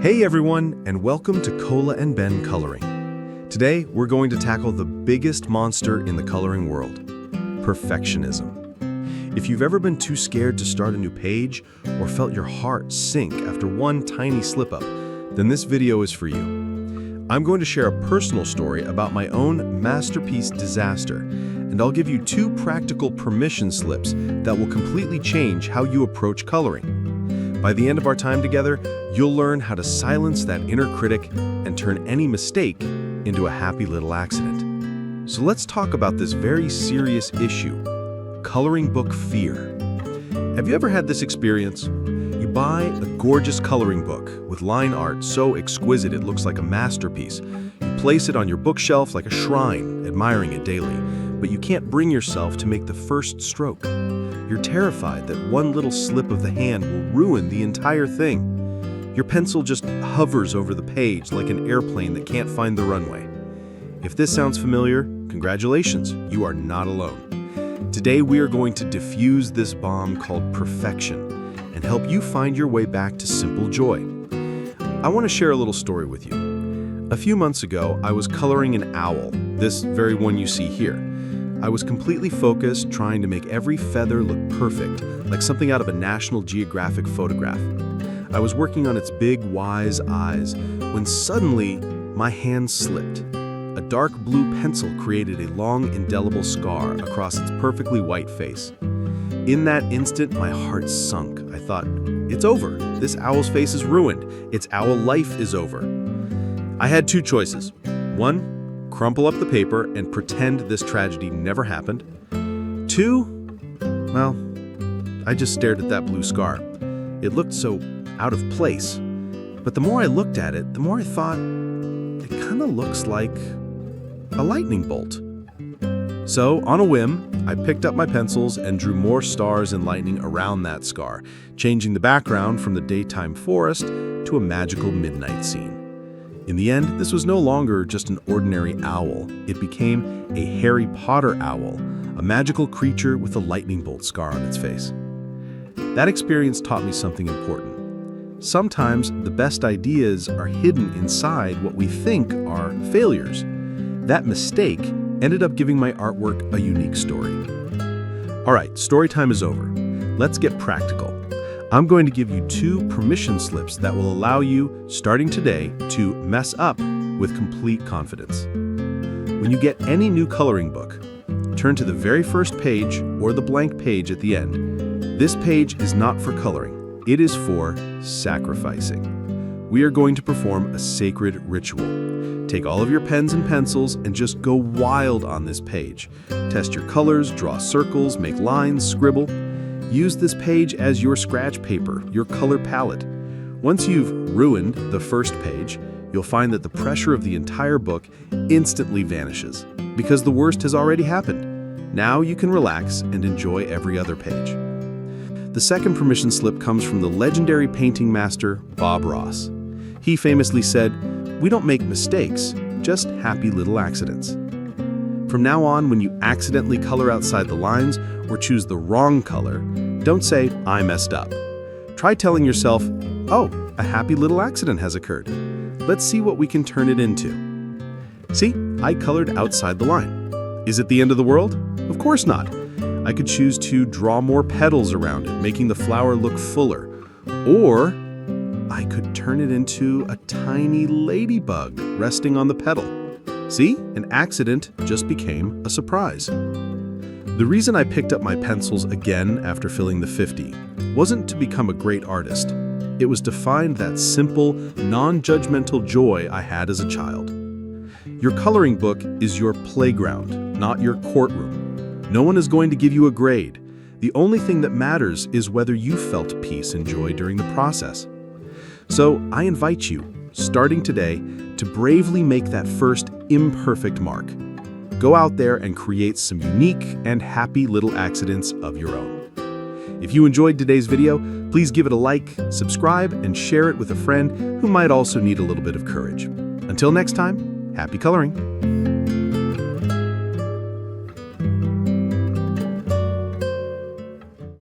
Hey everyone, and welcome to Cola and Ben Coloring. Today, we're going to tackle the biggest monster in the coloring world, perfectionism. If you've ever been too scared to start a new page or felt your heart sink after one tiny slip-up, then this video is for you. I'm going to share a personal story about my own masterpiece disaster, and I'll give you 2 practical permission slips that will completely change how you approach coloring. By the end of our time together, you'll learn how to silence that inner critic and turn any mistake into a happy little accident. So let's talk about this very serious issue, coloring book fear. Have you ever had this experience? You buy a gorgeous coloring book with line art so exquisite it looks like a masterpiece. You place it on your bookshelf like a shrine, admiring it daily, but you can't bring yourself to make the first stroke. You're terrified that one little slip of the hand will ruin the entire thing. Your pencil just hovers over the page like an airplane that can't find the runway. If this sounds familiar, congratulations, you are not alone. Today we are going to diffuse this bomb called perfection and help you find your way back to simple joy. I want to share a little story with you. A few months ago, I was coloring an owl, this very one you see here. I was completely focused, trying to make every feather look perfect, like something out of a National Geographic photograph. I was working on its big, wise eyes, when suddenly my hand slipped. A dark blue pencil created a long, indelible scar across its perfectly white face. In that instant, my heart sunk. I thought, it's over. This owl's face is ruined. Its owl life is over. I had 2 choices. 1, crumple up the paper and pretend this tragedy never happened. 2, well, I just stared at that blue scar. It looked so out of place. But the more I looked at it, the more I thought, it kind of looks like a lightning bolt. So, on a whim, I picked up my pencils and drew more stars and lightning around that scar, changing the background from the daytime forest to a magical midnight scene. In the end, this was no longer just an ordinary owl. It became a Harry Potter owl, a magical creature with a lightning bolt scar on its face. That experience taught me something important. Sometimes the best ideas are hidden inside what we think are failures. That mistake ended up giving my artwork a unique story. All right, story time is over. Let's get practical. I'm going to give you 2 permission slips that will allow you, starting today, to mess up with complete confidence. When you get any new coloring book, turn to the very first page or the blank page at the end. This page is not for coloring. It is for sacrificing. We are going to perform a sacred ritual. Take all of your pens and pencils and just go wild on this page. Test your colors, draw circles, make lines, scribble. Use this page as your scratch paper, your color palette. Once you've ruined the first page, you'll find that the pressure of the entire book instantly vanishes because the worst has already happened. Now you can relax and enjoy every other page. The second permission slip comes from the legendary painting master, Bob Ross. He famously said, "We don't make mistakes, just happy little accidents." From now on, when you accidentally color outside the lines or choose the wrong color, don't say, "I messed up." Try telling yourself, "Oh, a happy little accident has occurred. Let's see what we can turn it into." See, I colored outside the line. Is it the end of the world? Of course not. I could choose to draw more petals around it, making the flower look fuller. Or I could turn it into a tiny ladybug resting on the petal. See, an accident just became a surprise. The reason I picked up my pencils again after filling the 50 wasn't to become a great artist. It was to find that simple, non-judgmental joy I had as a child. Your coloring book is your playground, not your courtroom. No one is going to give you a grade. The only thing that matters is whether you felt peace and joy during the process. So I invite you, starting today, to bravely make that first imperfect mark. Go out there and create some unique and happy little accidents of your own. If you enjoyed today's video, please give it a like, subscribe, and share it with a friend who might also need a little bit of courage. Until next time, happy coloring!